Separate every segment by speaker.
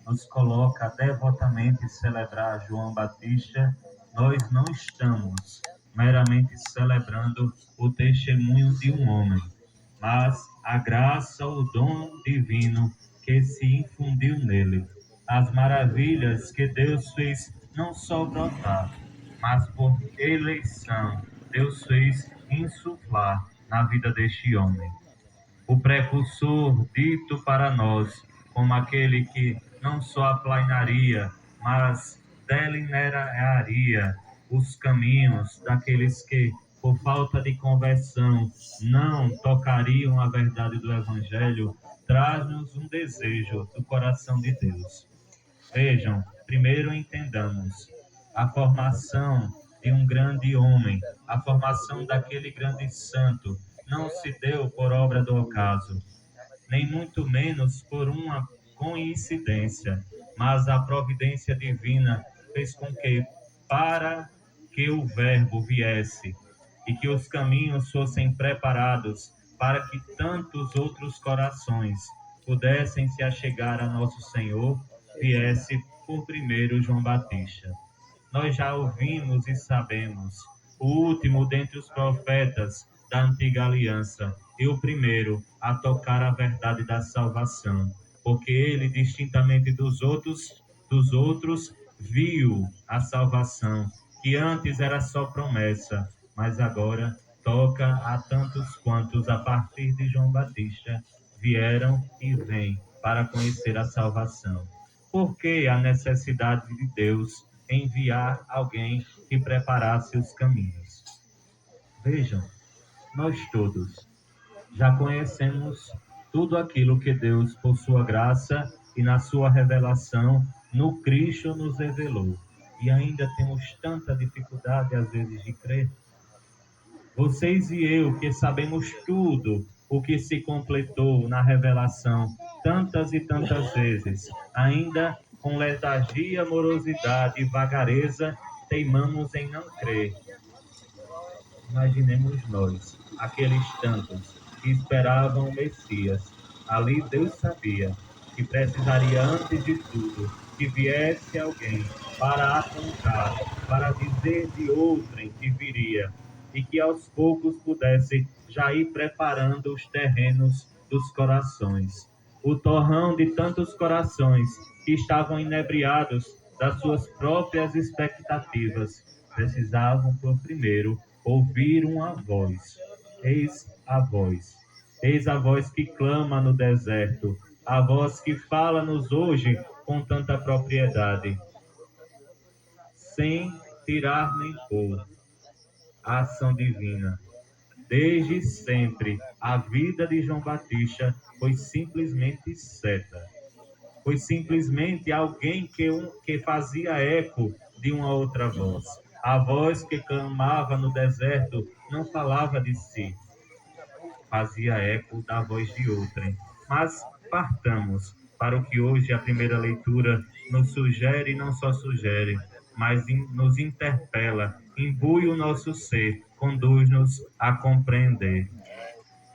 Speaker 1: nos coloca a devotamente celebrar João Batista, nós não estamos meramente celebrando o testemunho de um homem, mas a graça, o dom divino que se infundiu nele, as maravilhas que Deus fez não só brotar, mas por eleição, Deus fez insuflar na vida deste homem. O precursor dito para nós como aquele que não só aplanaria, mas delinearia os caminhos daqueles que, por falta de conversão, não tocariam a verdade do Evangelho, traz-nos um desejo do coração de Deus. Vejam, primeiro entendamos a formação de um grande homem, a formação daquele grande santo, não se deu por obra do acaso, nem muito menos por uma coincidência, mas a providência divina fez com que, para que o Verbo viesse e que os caminhos fossem preparados para que tantos outros corações pudessem se achegar a nosso Senhor, viesse por primeiro João Batista. Nós já ouvimos e sabemos, o último dentre os profetas da antiga aliança e o primeiro a tocar a verdade da salvação, porque ele, distintamente dos outros, viu a salvação, que antes era só promessa, mas agora toca a tantos quantos, a partir de João Batista, vieram e vêm para conhecer a salvação. Por que a necessidade de Deus enviar alguém que preparasse os caminhos? Vejam, nós todos já conhecemos tudo aquilo que Deus, por sua graça e na sua revelação, no Cristo nos revelou. E ainda temos tanta dificuldade, às vezes, de crer. Vocês e eu, que sabemos tudo o que se completou na revelação tantas e tantas vezes, ainda com letargia, morosidade e vagareza, teimamos em não crer. Imaginemos nós, aqueles tantos que esperavam o Messias. Ali Deus sabia que precisaria, antes de tudo, que viesse alguém para apontar, para dizer de outrem que viria, e que aos poucos pudesse já ir preparando os terrenos dos corações. O torrão de tantos corações que estavam inebriados das suas próprias expectativas precisavam, por primeiro, ouvir uma voz. Eis a voz. Eis a voz que clama no deserto, a voz que fala-nos hoje com tanta propriedade, sem tirar nem pôr. A ação divina. Desde sempre, a vida de João Batista foi simplesmente certa. Foi simplesmente alguém que fazia eco de uma outra voz. A voz que clamava no deserto não falava de si, fazia eco da voz de outrem. Mas partamos para o que hoje a primeira leitura nos sugere e não só sugere, mas nos interpela, imbui o nosso ser, conduz-nos a compreender.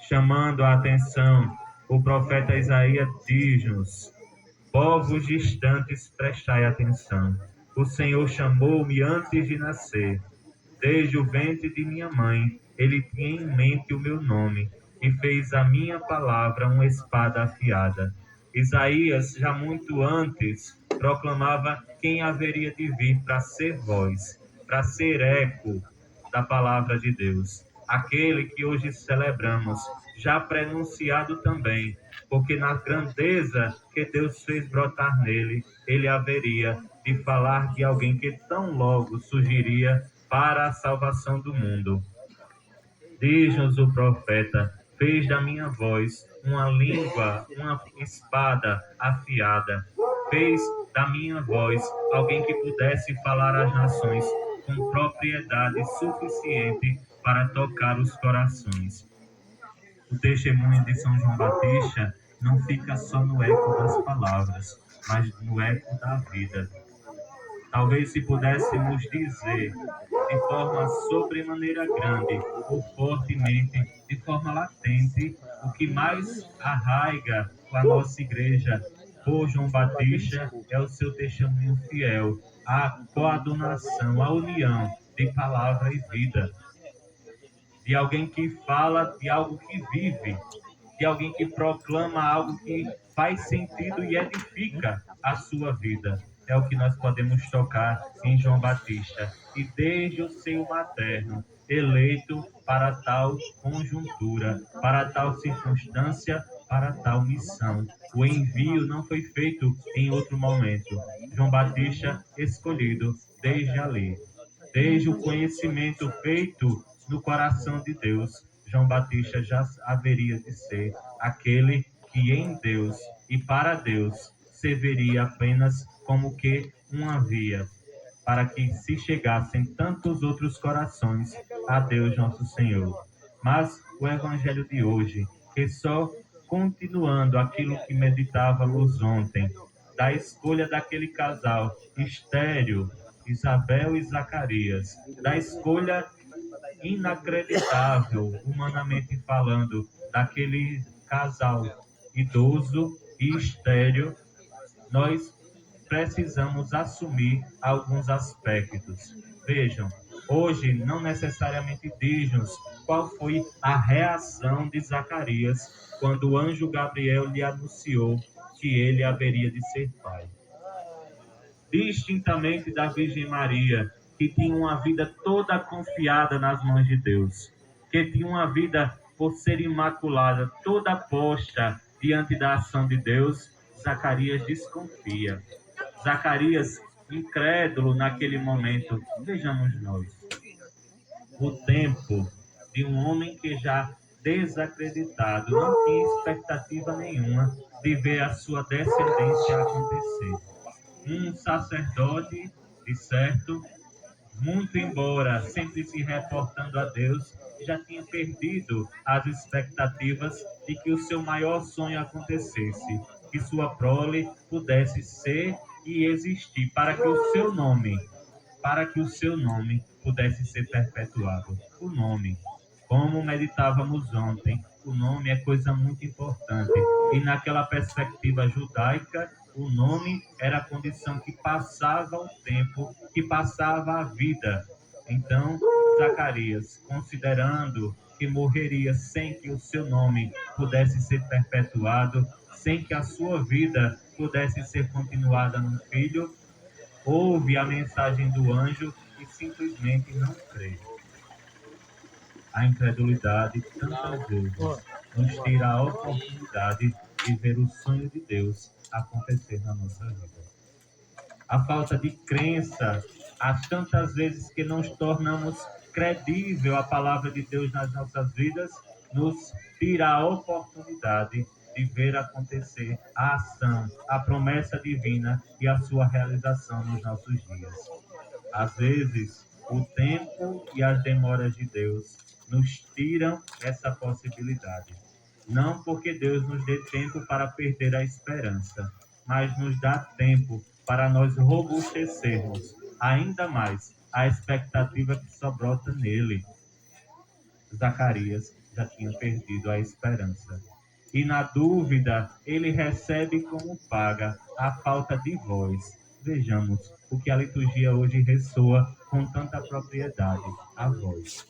Speaker 1: Chamando a atenção, o profeta Isaías diz-nos: povos distantes, prestai atenção. O Senhor chamou-me antes de nascer. Desde o ventre de minha mãe, ele tinha em mente o meu nome e fez a minha palavra uma espada afiada. Isaías, já muito antes, proclamava quem haveria de vir para ser voz, para ser eco da palavra de Deus. Aquele que hoje celebramos, já prenunciado também, porque na grandeza que Deus fez brotar nele, ele haveria de falar de alguém que tão logo surgiria para a salvação do mundo. Diz-nos o profeta: fez da minha voz uma língua, uma espada afiada. Fez da minha voz alguém que pudesse falar às nações com propriedade suficiente para tocar os corações. O testemunho de São João Batista não fica só no eco das palavras, mas no eco da vida. Talvez se pudéssemos dizer de forma sobremaneira grande ou fortemente, de forma latente, o que mais arraiga a nossa igreja por João Batista é o seu testemunho fiel, a coadunação, a união de palavra e vida, de alguém que fala de algo que vive, de alguém que proclama algo que faz sentido e edifica a sua vida. É o que nós podemos tocar em João Batista. E desde o seio materno, eleito para tal conjuntura, para tal circunstância, para tal missão. O envio não foi feito em outro momento. João Batista escolhido desde ali. Desde o conhecimento feito no coração de Deus, João Batista já haveria de ser aquele que em Deus e para Deus serviria apenas como que uma via, para que se chegassem tantos outros corações a Deus nosso Senhor. Mas o Evangelho de hoje, que só continuando aquilo que meditávamos ontem, da escolha daquele casal estéril, Isabel e Zacarias, da escolha inacreditável, humanamente falando, daquele casal idoso e estéril, nós precisamos assumir alguns aspectos. Vejam, hoje não necessariamente diz-nos qual foi a reação de Zacarias quando o anjo Gabriel lhe anunciou que ele haveria de ser pai. Distintamente da Virgem Maria, que tinha uma vida toda confiada nas mãos de Deus, que tinha uma vida, por ser imaculada, toda posta diante da ação de Deus, Zacarias desconfia. Zacarias, incrédulo naquele momento. Vejamos nós. O tempo de um homem que já desacreditado, não tinha expectativa nenhuma de ver a sua descendência acontecer. Um sacerdote, de certo, muito embora sempre se reportando a Deus, já tinha perdido as expectativas de que o seu maior sonho acontecesse, que sua prole pudesse ser e existir, para que o seu nome pudesse ser perpetuado. O nome, como meditávamos ontem, o nome é coisa muito importante. E naquela perspectiva judaica, o nome era a condição que passava o tempo, que passava a vida. Então, Zacarias, considerando que morreria sem que o seu nome pudesse ser perpetuado, sem que a sua vida pudesse ser continuada no filho, ouve a mensagem do anjo e simplesmente não crê. A incredulidade, tantas vezes, nos tira a oportunidade de ver o sonho de Deus acontecer na nossa vida. A falta de crença, as tantas vezes que nos tornamos credível a palavra de Deus nas nossas vidas, nos tira a oportunidade de ver acontecer a ação, a promessa divina e a sua realização nos nossos dias. Às vezes, o tempo e as demoras de Deus nos tiram essa possibilidade. Não porque Deus nos dê tempo para perder a esperança, mas nos dá tempo para nós robustecermos ainda mais a expectativa que só brota nele. Zacarias já tinha perdido a esperança. E na dúvida, ele recebe como paga a falta de voz. Vejamos o que a liturgia hoje ressoa com tanta propriedade, a voz.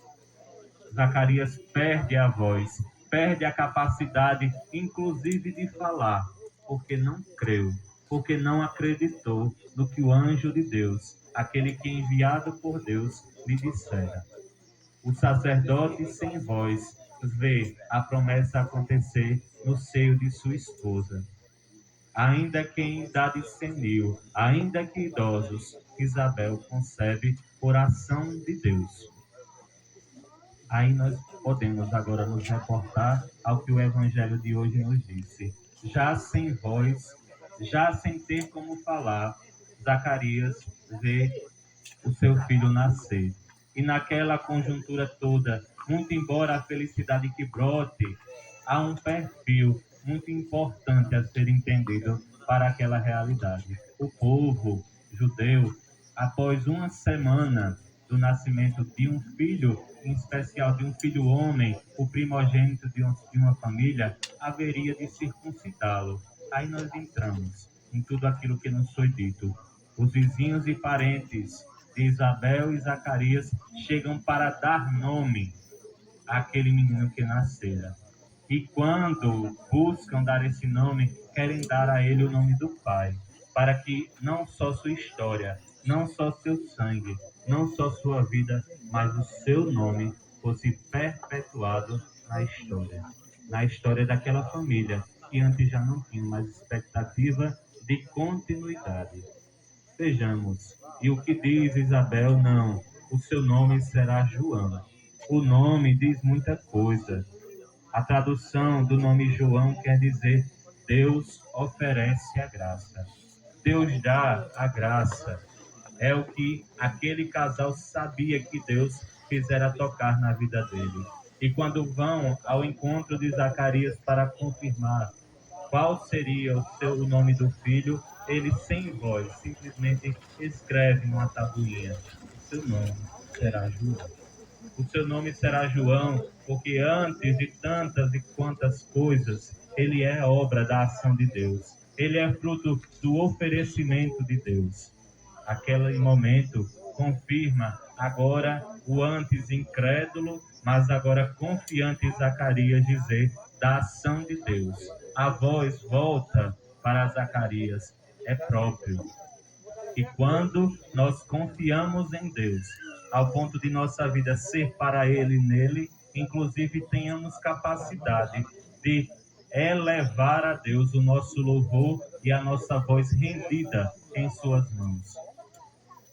Speaker 1: Zacarias perde a voz, perde a capacidade, inclusive de falar, porque não creu, porque não acreditou no que o anjo de Deus, aquele que é enviado por Deus, lhe dissera. O sacerdote sem voz vê a promessa acontecer no seio de sua esposa. Ainda que em idade senil, ainda que idosos, Isabel concebe por ação de Deus. Aí nós podemos agora nos reportar ao que o Evangelho de hoje nos disse. Já sem voz, já sem ter como falar, Zacarias vê o seu filho nascer. E naquela conjuntura toda, muito embora a felicidade que brote, há um perfil muito importante a ser entendido para aquela realidade. O povo judeu, após uma semana do nascimento de um filho, em especial de um filho homem, o primogênito de uma família, haveria de circuncidá-lo. Aí nós entramos em tudo aquilo que nos foi dito. Os vizinhos e parentes de Isabel e Zacarias chegam para dar nome àquele menino que nascera. E quando buscam dar esse nome, querem dar a ele o nome do Pai, para que não só sua história, não só seu sangue, não só sua vida, mas o seu nome fosse perpetuado na história daquela família, que antes já não tinha mais expectativa de continuidade. Vejamos, e o que diz Isabel? Não, o seu nome será João. O nome diz muita coisa. A tradução do nome João quer dizer Deus oferece a graça. Deus dá a graça. É o que aquele casal sabia que Deus quisera tocar na vida dele. E quando vão ao encontro de Zacarias para confirmar qual seria o nome do filho, ele sem voz, simplesmente escreve numa tabuinha: o seu nome será João. O seu nome será João, porque antes de tantas e quantas coisas, ele é obra da ação de Deus. Ele é fruto do oferecimento de Deus. Aquele momento confirma agora o antes incrédulo, mas agora confiante Zacarias dizer da ação de Deus. A voz volta para Zacarias, é próprio. E quando nós confiamos em Deus, ao ponto de nossa vida ser para Ele e nele, inclusive tenhamos capacidade de elevar a Deus o nosso louvor e a nossa voz rendida em Suas mãos.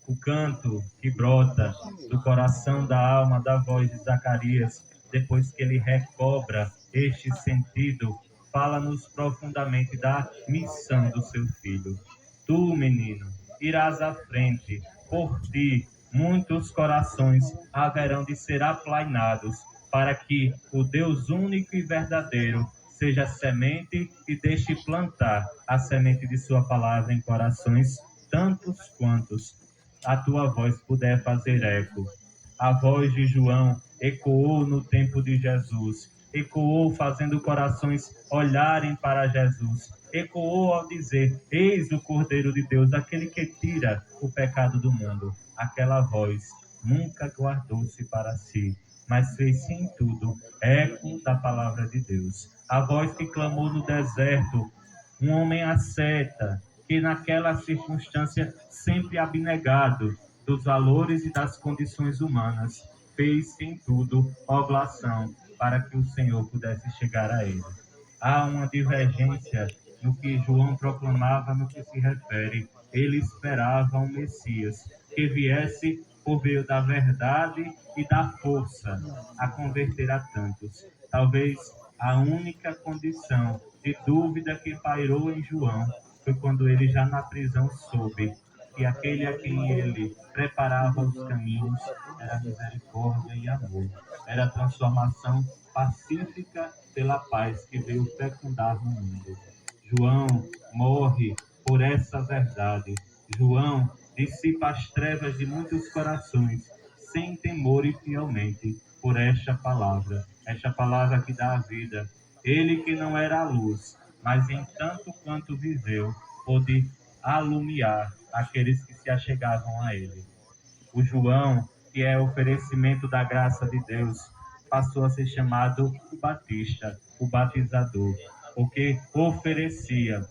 Speaker 1: O canto que brota do coração, da alma, da voz de Zacarias, depois que ele recobra este sentido, fala-nos profundamente da missão do seu filho. Tu, menino, irás à frente, por ti muitos corações haverão de ser aplainados, para que o Deus único e verdadeiro seja semente e deixe plantar a semente de sua palavra em corações tantos quantos a tua voz puder fazer eco. A voz de João ecoou no tempo de Jesus, ecoou fazendo corações olharem para Jesus, ecoou ao dizer: Eis o Cordeiro de Deus, aquele que tira o pecado do mundo. Aquela voz nunca guardou-se para si, mas fez-se em tudo eco da palavra de Deus. A voz que clamou no deserto, um homem asceta, que naquela circunstância sempre abnegado dos valores e das condições humanas, fez em tudo oblação para que o Senhor pudesse chegar a ele. Há uma divergência no que João proclamava no que se refere. Ele esperava um Messias que viesse por meio da verdade e da força a converter a tantos. Talvez a única condição de dúvida que pairou em João foi quando ele já na prisão soube que aquele a quem ele preparava os caminhos era misericórdia e amor, era a transformação pacífica pela paz que veio fecundar no mundo. João morre por essa verdade. João dissipa as trevas de muitos corações, sem temor e fielmente, por esta palavra que dá a vida. Ele que não era a luz, mas em tanto quanto viveu, pôde alumiar aqueles que se achegavam a ele. O João, que é oferecimento da graça de Deus, passou a ser chamado o Batista, o batizador, porque oferecia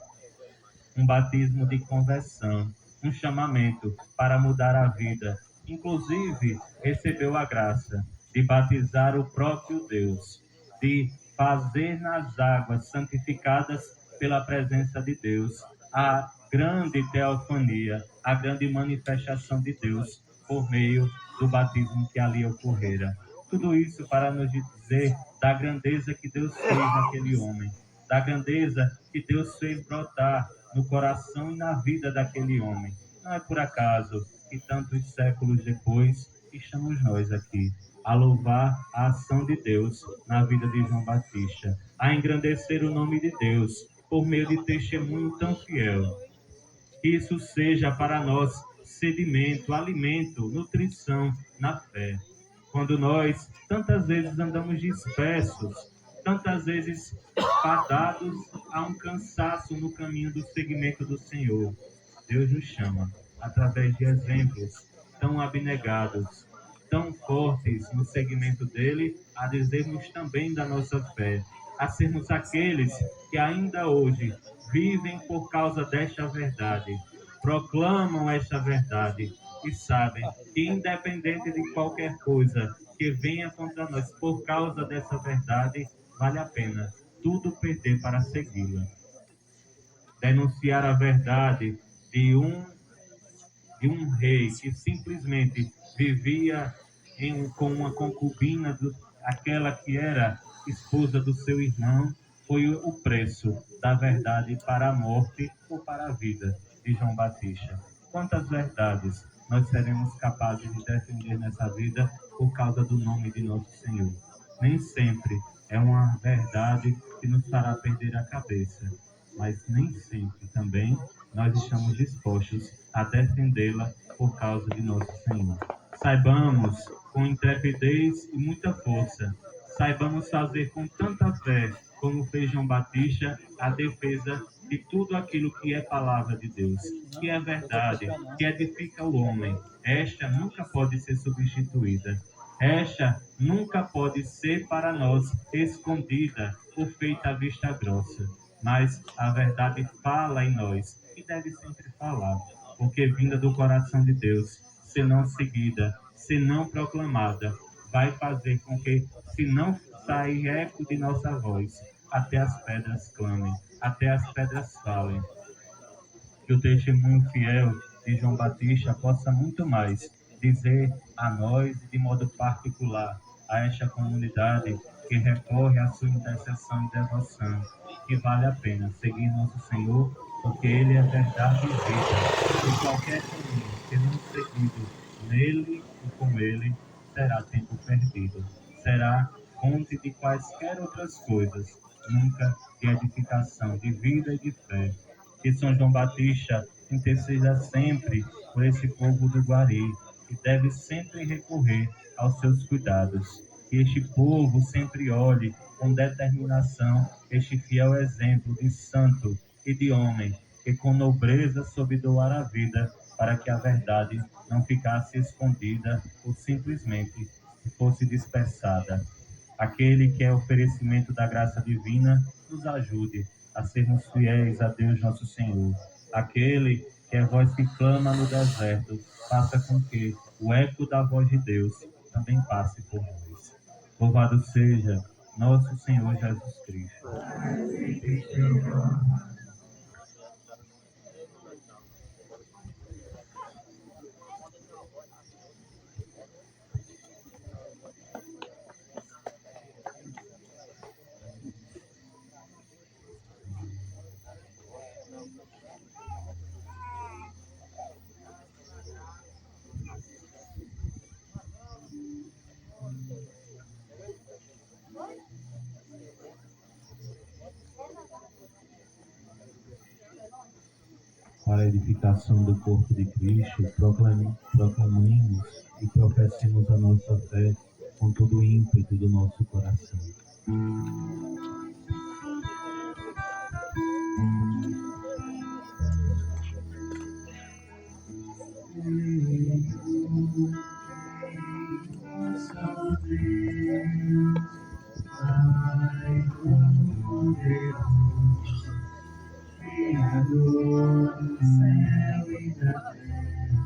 Speaker 1: um batismo de conversão, um chamamento para mudar a vida. Inclusive, recebeu a graça de batizar o próprio Deus, de fazer nas águas santificadas pela presença de Deus a grande teofania, a grande manifestação de Deus por meio do batismo que ali ocorrera. Tudo isso para nos dizer da grandeza que Deus fez naquele homem, da grandeza que Deus fez brotar no coração e na vida daquele homem. Não é por acaso que tantos séculos depois estamos nós aqui a louvar a ação de Deus na vida de João Batista, a engrandecer o nome de Deus por meio de testemunho tão fiel. Que isso seja para nós sedimento, alimento, nutrição na fé. Quando nós tantas vezes andamos dispersos, tantas vezes fadados a um cansaço no caminho do seguimento do Senhor. Deus nos chama, através de exemplos tão abnegados, tão fortes no segmento dele, a dizermos também da nossa fé, a sermos aqueles que ainda hoje vivem por causa desta verdade, proclamam esta verdade e sabem que, independente de qualquer coisa que venha contra nós por causa dessa verdade, vale a pena tudo perder para segui-la. Denunciar a verdade de um rei que simplesmente vivia com uma concubina, aquela que era esposa do seu irmão, foi o preço da verdade para a morte ou para a vida de João Batista. Quantas verdades nós seremos capazes de defender nessa vida por causa do nome de nosso Senhor? Nem sempre é uma verdade que nos fará perder a cabeça, mas nem sempre também nós estamos dispostos a defendê-la por causa de nosso Senhor. Saibamos com intrepidez e muita força, saibamos fazer com tanta fé como fez João Batista a defesa de tudo aquilo que é palavra de Deus, que é verdade, que edifica o homem. Esta nunca pode ser substituída. Esta nunca pode ser para nós escondida ou feita à vista grossa, mas a verdade fala em nós e deve sempre falar, porque vinda do coração de Deus, se não seguida, se não proclamada, vai fazer com que, se não sair eco de nossa voz, até as pedras clamem, até as pedras falem. Que o testemunho fiel de João Batista possa muito mais dizer a nós, de modo particular, a esta comunidade que recorre à sua intercessão e devoção, que vale a pena seguir nosso Senhor, porque Ele é verdade e vida, e qualquer caminho que não seguido nele e com Ele será tempo perdido, será fonte de quaisquer outras coisas, nunca de edificação, de vida e de fé. Que São João Batista interceda sempre por esse povo do Guari, que deve sempre recorrer aos seus cuidados. Que este povo sempre olhe com determinação este fiel exemplo de santo e de homem, que com nobreza soube doar a vida para que a verdade não ficasse escondida ou simplesmente fosse dispersada. Aquele que é oferecimento da graça divina, nos ajude a sermos fiéis a Deus nosso Senhor. Aquele que é voz que clama no deserto, faça com que o eco da voz de Deus também passe por nós. Louvado seja nosso Senhor Jesus Cristo. Para a edificação do corpo de Cristo, proclamemos e professemos a nossa fé com todo o ímpeto do nosso coração. Criador do céu e da terra,